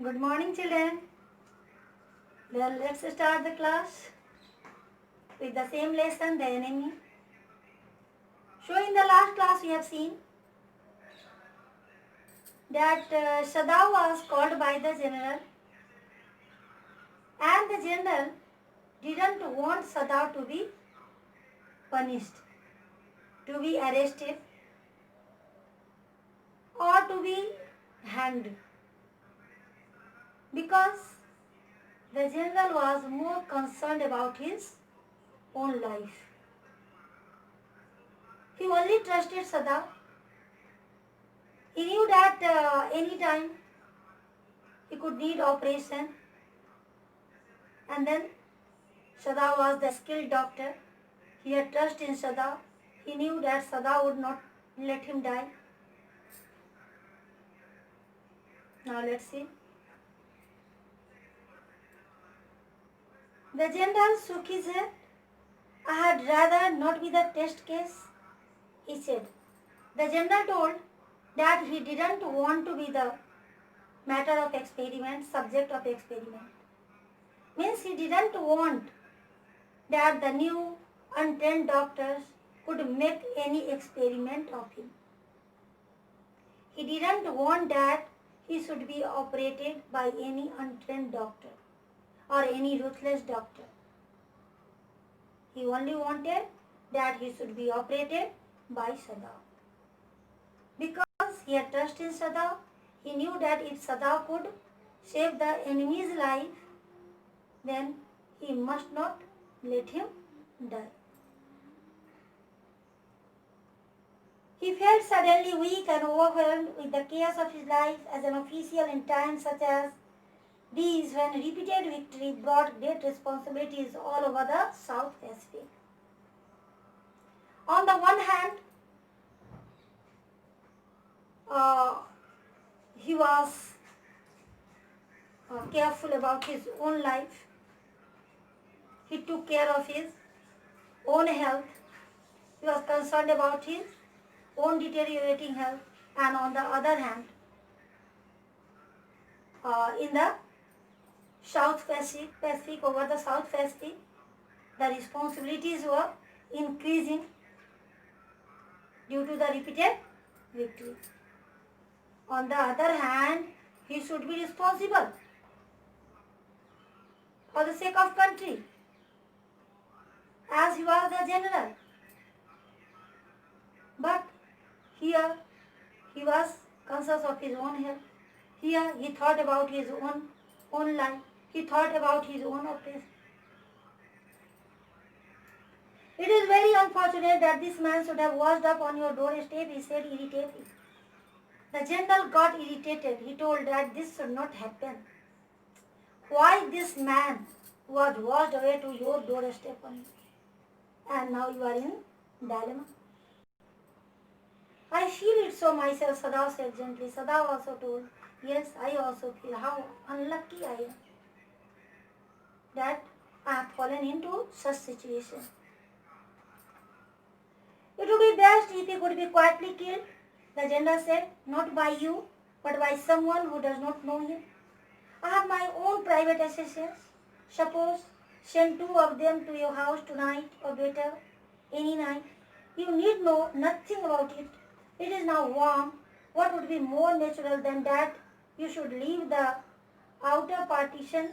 Good morning, children. Well, let's start the class with the same lesson, the enemy. So, in the last class, we have seen that Sada was called by the general, and the general didn't want Sada to be punished, to be arrested, or to be hanged, because the general was more concerned about his own life. He only trusted Sada. He knew that any time he could need operation, and then Sada was the skilled doctor. He had trust in Sada. He knew that Sada would not let him die. Now let's see. The general shook his head. I had rather not be the test case, he said. The general told that he didn't want to be the matter of experiment, subject of experiment. Means he didn't want that the new untrained doctors could make any experiment of him. He didn't want that he should be operated by any untrained doctor or any ruthless doctor. He only wanted that he should be operated by Sada. Because he had trust in Sada, he knew that if Sada could save the enemy's life, then he must not let him die. He felt suddenly weak and overwhelmed with the chaos of his life as an official in times such as these, when repeated victory brought great responsibilities all over the South Pacific. On the one hand, he was careful about his own life. He took care of his own health. He was concerned about his own deteriorating health. And on the other hand, in the South Pacific, over the South Pacific, the responsibilities were increasing due to the repeated victory. On the other hand, he should be responsible for the sake of country, as he was the general. But here he was conscious of his own health. Here he thought about his own life. He thought about his own operation. It is very unfortunate that this man should have washed up on your doorstep, he said irritably. The general got irritated. He told that this should not happen. Why this man was washed away to your doorstep only? And now you are in dilemma. I feel it so myself, Sada said gently. Sada also told, yes, I also feel how unlucky I am that I have fallen into such situation. It would be best if he could be quietly killed, the general said, not by you, but by someone who does not know him. I have my own private assassins. Suppose send 2 of them to your house tonight, or better, any night. You need know nothing about it. It is now warm. What would be more natural than that you should leave the outer partition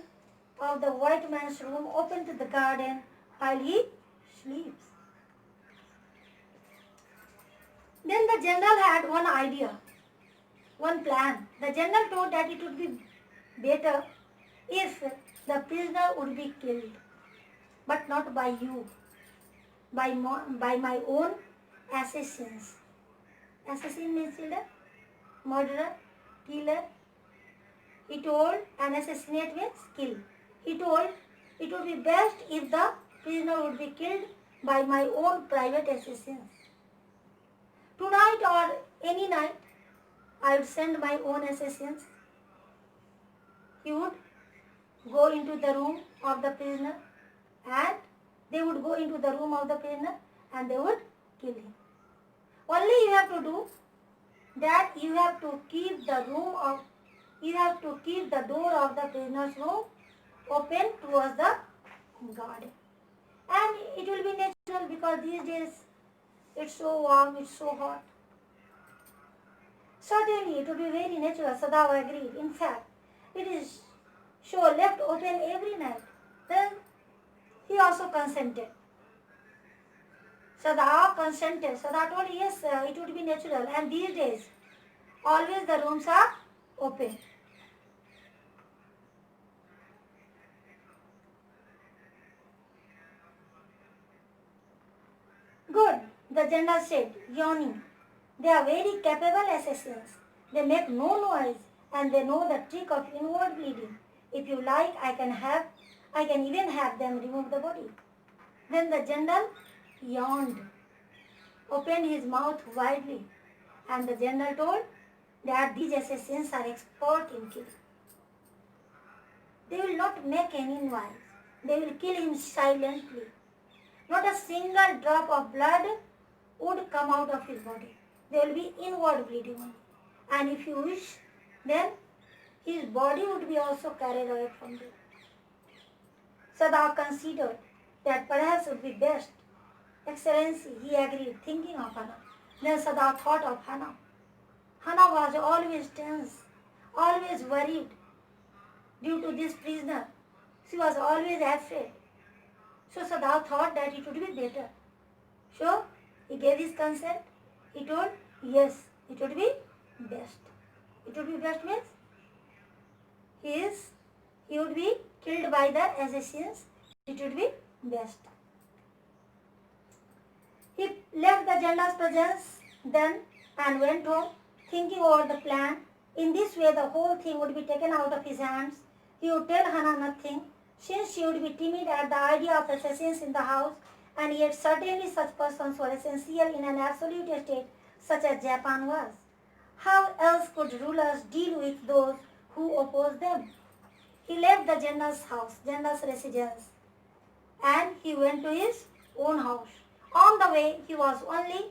of the white man's room open to the garden while he sleeps? Then the general had one idea, one plan. The general told that it would be better if the prisoner would be killed, but not by you, by my own assassins. Assassin means killer, murderer, killer. He told, and assassinate means kill. He told it would be best if the prisoner would be killed by my own private assassins. Tonight or any night, I would send my own assassins. He would go into the room of the prisoner, and they would go into the room of the prisoner and they would kill him. Only you have to do that, you have to keep the room of you have to keep the door of the prisoner's room open towards the garden. And it will be natural because these days it's so warm, it's so hot. Certainly, it would be very natural, Sadao agreed. In fact, it is so left open every night. Then he also consented. Sada consented. Sada told yes, it would be natural. And these days, always the rooms are open. Good, the general said, yawning. They are very capable assassins. They make no noise and they know the trick of inward bleeding. If you like, I can even have them remove the body. Then the general yawned, opened his mouth widely, and the general told that these assassins are expert in killing. They will not make any noise. They will kill him silently. Not a single drop of blood would come out of his body. There will be inward bleeding only. And if you wish, then his body would be also carried away from there. Sada considered that perhaps it would be best. Excellency, he agreed, thinking of Hannah. Then Sada thought of Hannah. Hannah was always tense, always worried due to this prisoner. She was always afraid. So Sada thought that it would be better. So he gave his consent. He told, yes, it would be best. It would be best means he would be killed by the assassins. It would be best. He left the general's presence then and went home, thinking over the plan. In this way, the whole thing would be taken out of his hands. He would tell Hannah nothing, since she would be timid at the idea of assassins in the house, and yet certainly such persons were essential in an absolute state such as Japan was. How else could rulers deal with those who opposed them? He left the general's house, general's residence, and he went to his own house. On the way, he was only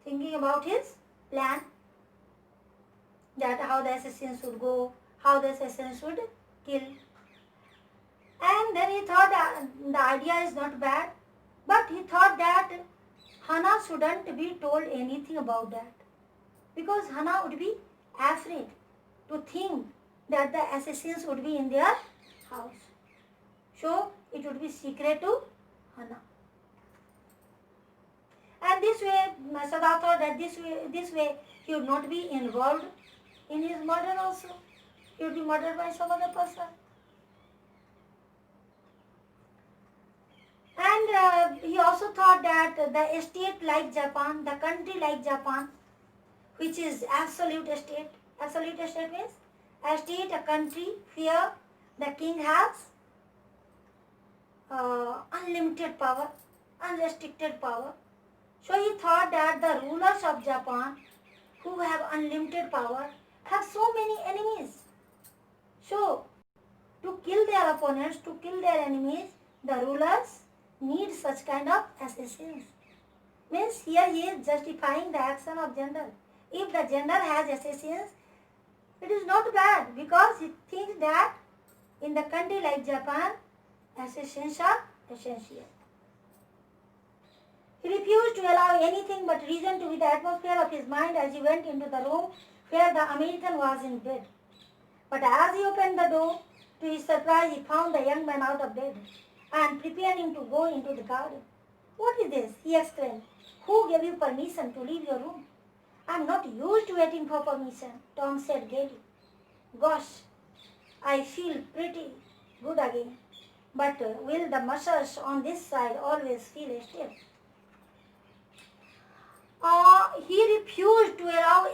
thinking about his plan, that how the assassins would go, how the assassins would kill. And then he thought the idea is not bad, but he thought that Hannah shouldn't be told anything about that, because Hannah would be afraid to think that the assassins would be in their house. So it would be secret to Hannah. And this way, Sada thought that this way he would not be involved in his murder also. He would be murdered by some other person. And he also thought that the estate like Japan, the country like Japan, which is absolute estate means a state, a country where the king has unlimited power, unrestricted power. So he thought that the rulers of Japan, who have unlimited power, have so many enemies. So, to kill their opponents, to kill their enemies, the rulers need such kind of assassins. Means here he is justifying the action of general. If the general has assassins, it is not bad, because he thinks that in the country like Japan, assassins are essential. He refused to allow anything but reason to be the atmosphere of his mind as he went into the room where the American was in bed. But as he opened the door, to his surprise, he found the young man out of bed and preparing to go into the garden. "What is this?" he exclaimed. "Who gave you permission to leave your room?" "I am not used to waiting for permission," Tom said gaily. "Gosh, I feel pretty good again. But will the muscles on this side always feel stiff?" He refused to allow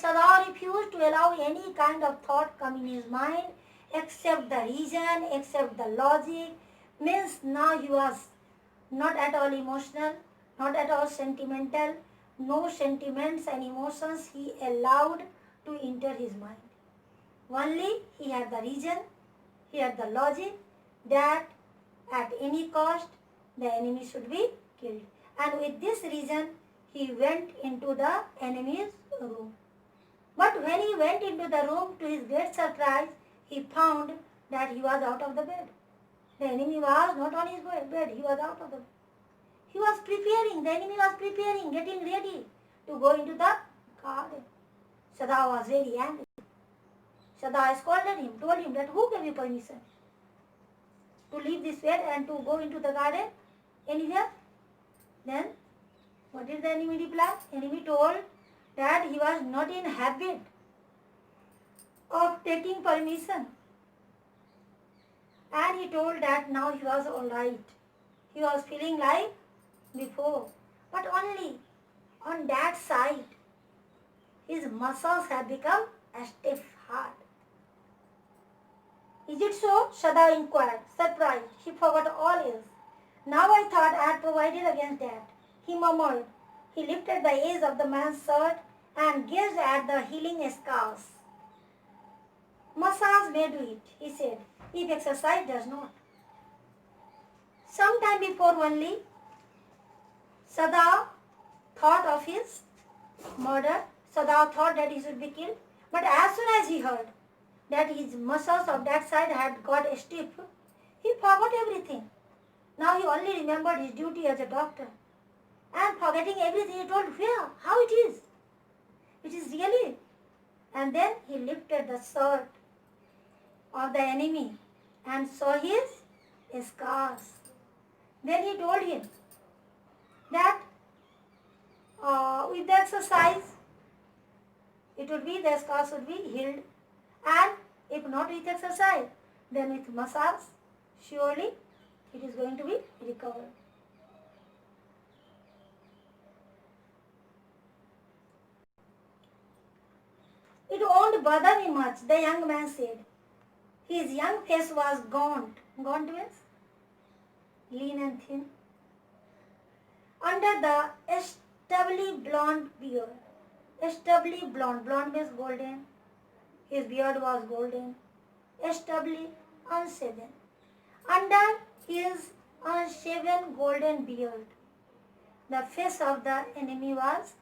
Sada refused to allow any kind of thought come in his mind except the reason, except the logic. Means now he was not at all emotional, not at all sentimental. No sentiments and emotions he allowed to enter his mind. Only he had the reason, he had the logic that at any cost the enemy should be killed. And with this reason, he went into the enemy's room. But when he went into the room, to his great surprise, he found that he was out of the bed. The enemy was not on his bed, he was out of the bed. He was preparing, the enemy was preparing, getting ready to go into the garden. Sada was very angry. Sada scolded him, told him that who gave you permission to leave this bed and to go into the garden anywhere? Then, what did the enemy reply? Enemy told that he was not in habit of taking permission. And he told that now he was alright. He was feeling like before, but only on that side his muscles have become stiff hard. Is it so? Sada inquired, surprised. He forgot all else. Now I thought I had provided against that, he murmured. He lifted the edge of the man's shirt and gazed at the healing scars. Massage may do it, he said, if exercise does not. Some time before only, Sada thought of his murder. Sada thought that he should be killed. But as soon as he heard that his muscles of that side had got stiff, he forgot everything. Now he only remembered his duty as a doctor. And forgetting everything, he told where, how it is. It is really. And then he lifted the sword of the enemy and saw his scars. Then he told him that with the exercise, the scars would be healed. And if not with exercise, then with massage, surely it is going to be recovered. It won't bother me much, the young man said. His young face was gaunt. Gaunt means lean and thin. Under the stubbly blonde beard. Stubbly blonde. Blonde means golden. His beard was golden. Stubbly, unshaven. Under his unshaven golden beard, the face of the enemy was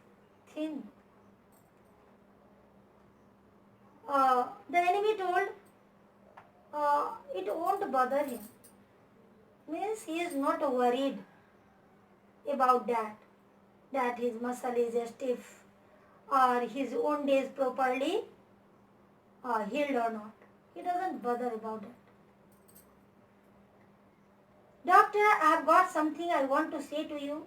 thin. The enemy told it won't bother him. Means he is not worried about that his muscle is stiff or his wound is properly healed or not. He doesn't bother about it. Doctor, I have got something I want to say to you.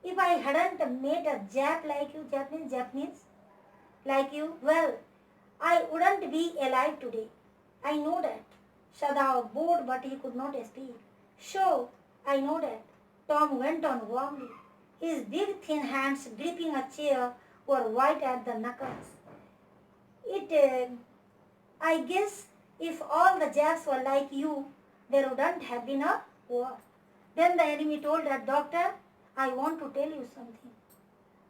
If I hadn't met a Jap like you, Japanese like you, well, I wouldn't be alive today. I know that. Sada bowed, but he could not speak. Sure, I know that. Tom went on warmly. His big thin hands gripping a chair were white at the knuckles. I guess if all the Japs were like you, there wouldn't have been a war. Then the enemy told that, Doctor, I want to tell you something.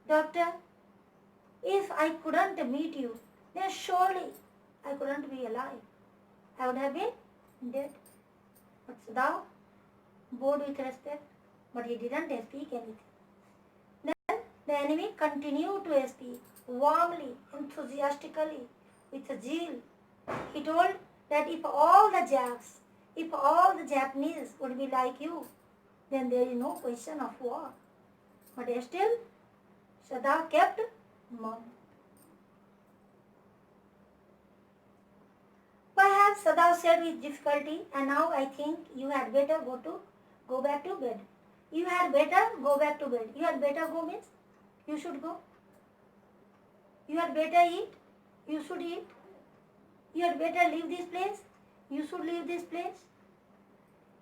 Doctor, if I couldn't meet you, then surely I couldn't be alive. I would have been dead. But Sada bowed with respect, but he didn't speak anything. Then the enemy continued to speak, warmly, enthusiastically, with zeal. He told that if all the Japanese would be like you, then there is no question of war. But still, Sada kept mum. Perhaps Sada said with difficulty, and now I think you had better go back to bed. You had better go back to bed. You had better go means you should go. You had better eat. You should eat. You had better leave this place. You should leave this place.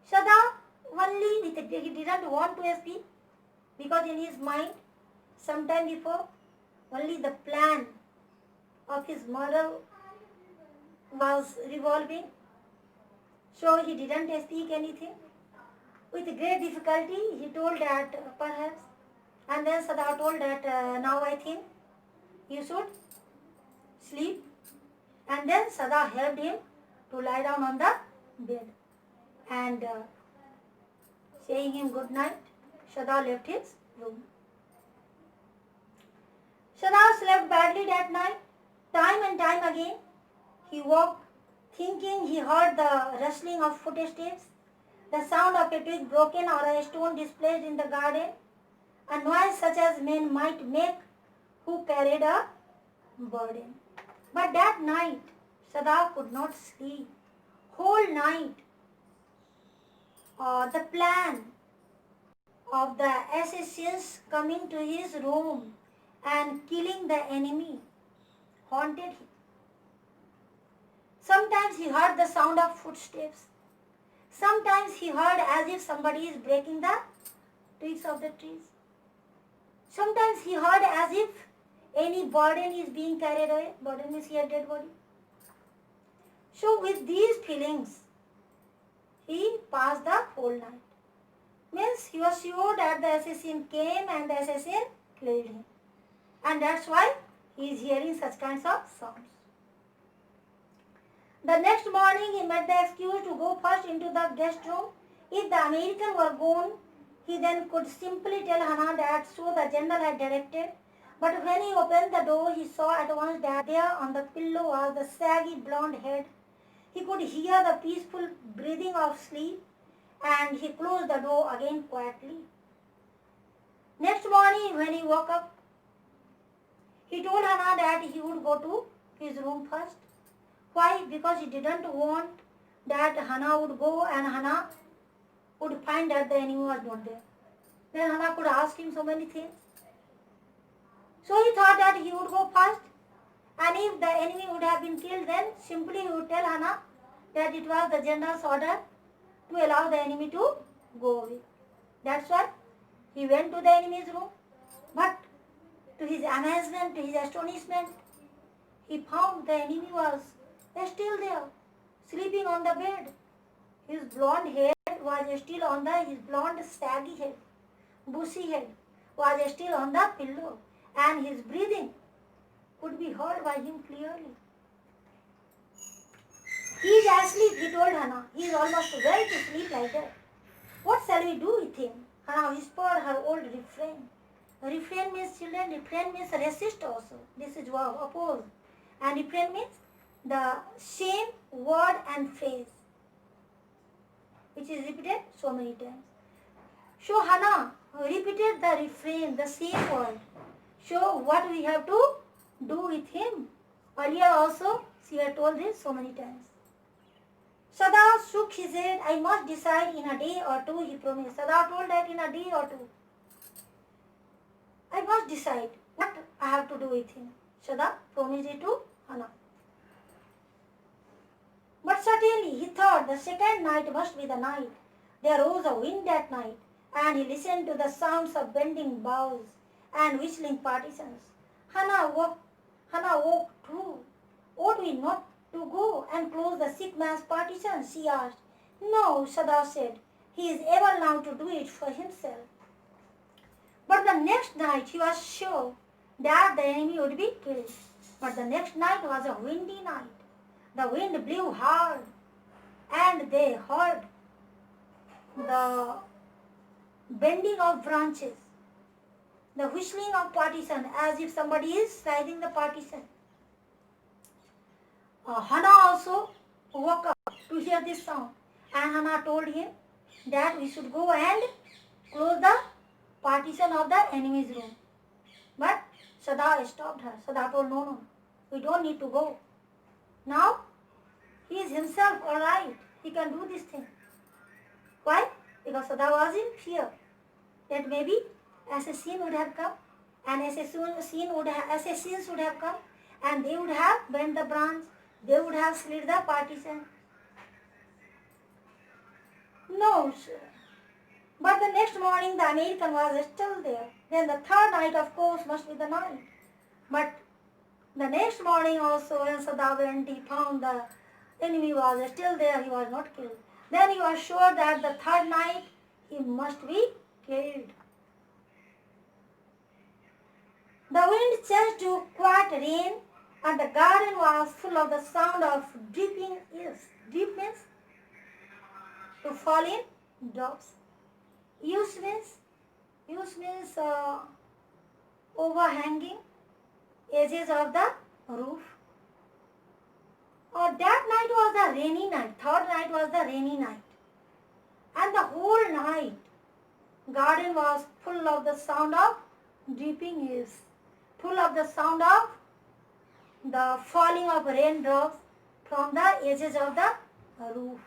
Sada only he didn't want to speak because in his mind, sometime before, only the plan of his murder was revolving. So he didn't speak anything. With great difficulty, he told that perhaps. And then Sada told that now I think you should sleep. And then Sada helped him to lie down on the bed. And saying him good night, Sada left his room. Sada slept badly that night. Time and time again, he walked, thinking he heard the rustling of footsteps, the sound of a twig broken or a stone displaced in the garden, a noise such as men might make who carried a burden. But that night, Sada could not sleep. Whole night, the plan of the assassins coming to his room and killing the enemy haunted him. Sometimes he heard the sound of footsteps. Sometimes he heard as if somebody is breaking the twigs of the trees. Sometimes he heard as if any burden is being carried away. Burden is here, dead body. So with these feelings, he passed the whole night. Means he was sure that the assassin came and the assassin killed him. And that's why he is hearing such kinds of sounds. The next morning he made the excuse to go first into the guest room. If the American were gone, he then could simply tell Hannah that so the general had directed. But when he opened the door, he saw at once that there on the pillow was the saggy blonde head. He could hear the peaceful breathing of sleep, and he closed the door again quietly. Next morning when he woke up, he told Hannah that he would go to his room first. Why? Because he didn't want that Hannah would go and Hannah would find that the enemy was not there. Then Hannah could ask him so many things. So he thought that he would go first, and if the enemy would have been killed, then simply he would tell Hannah that it was the general's order to allow the enemy to go away. That's why he went to the enemy's room. But to his amazement, to his astonishment, he found the enemy was still there, sleeping on the bed. His blonde hair was still on his blonde saggy head, bushy head was still on the pillow, and his breathing could be heard by him clearly. He is asleep, he told Hannah. He is almost well to sleep like that. What shall we do with him? Hannah whispered her old refrain. Refrain means children, refrain means resist also. This is verb, oppose. And refrain means the same word and phrase, which is repeated so many times. So Hannah repeated the refrain, the same word. So what we have to do with him? Earlier also she had told this so many times. Sada shook his head. I must decide in a day or two, he promised. Sada told that in a day or two, I must decide what I have to do with him. Sada promised it to Hannah. But certainly he thought the second night must be the night. There rose a wind that night, and he listened to the sounds of bending boughs and whistling partisans. Hannah woke too. Ought we not to go and close the sick man's partition? She asked. No, Sada said. He is able now to do it for himself. But the next night he was sure that the enemy would be killed. But the next night was a windy night. The wind blew hard, and they heard the bending of branches, the whistling of partition, as if somebody is sliding the partition. Hannah also woke up to hear this sound, and Hannah told him that we should go and close the partition of the enemy's room. But Sada stopped her. Sada told, no, we don't need to go. Now, he is himself alright. He can do this thing. Why? Because Sada was in fear that maybe assassin would have come, and assassins would have come, and they would have bent the branch, they would have slit the partition. No, sir. But the next morning the American was still there. Then the third night, of course, must be the night. But the next morning also, when Sada went, he found the enemy was still there, he was not killed. Then he was sure that the third night he must be killed. The wind changed to quiet rain, and the garden was full of the sound of dripping eels. Drip means to fall in drops. Use means overhanging edges of the roof. That night was the rainy night. Third night was the rainy night. And the whole night, garden was full of the sound of dripping leaves, full of the sound of the falling of raindrops from the edges of the roof.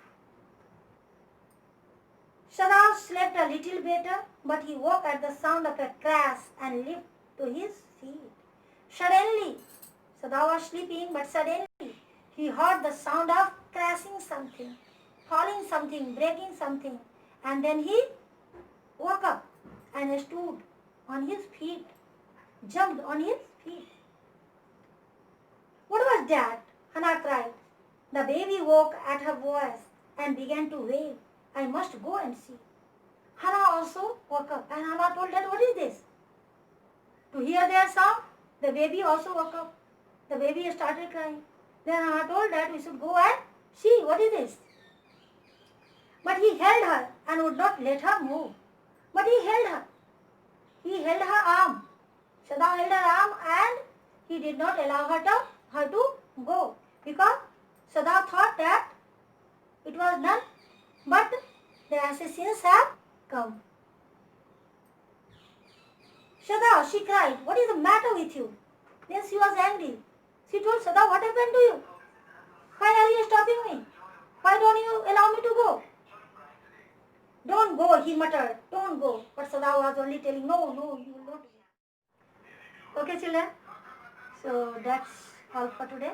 Shadab slept a little better, but he woke at the sound of a crash and leaped to his feet. Suddenly, Shadab was sleeping, but suddenly he heard the sound of crashing something, falling something, breaking something, and then he woke up and stood on his feet, jumped on his feet. What was that? Hannah cried. The baby woke at her voice and began to wail. I must go and see. Hannah also woke up and Hannah told her, what is this? To hear their sound, the baby also woke up. The baby started crying. Then Hannah told that we should go and see what is this. But he held her and would not let her move. But he held her. He held her arm. Shadab held her arm and he did not allow her to go because Shadab thought that it was none but the assassins have come. Shadab, she cried, what is the matter with you? Then she was angry. She told Shadab, what happened to you? Why are you stopping me? Why don't you allow me to go? Don't go, he muttered. Don't go. But Shadab was only telling, no, you will not go. Okay, children. So that's all for today.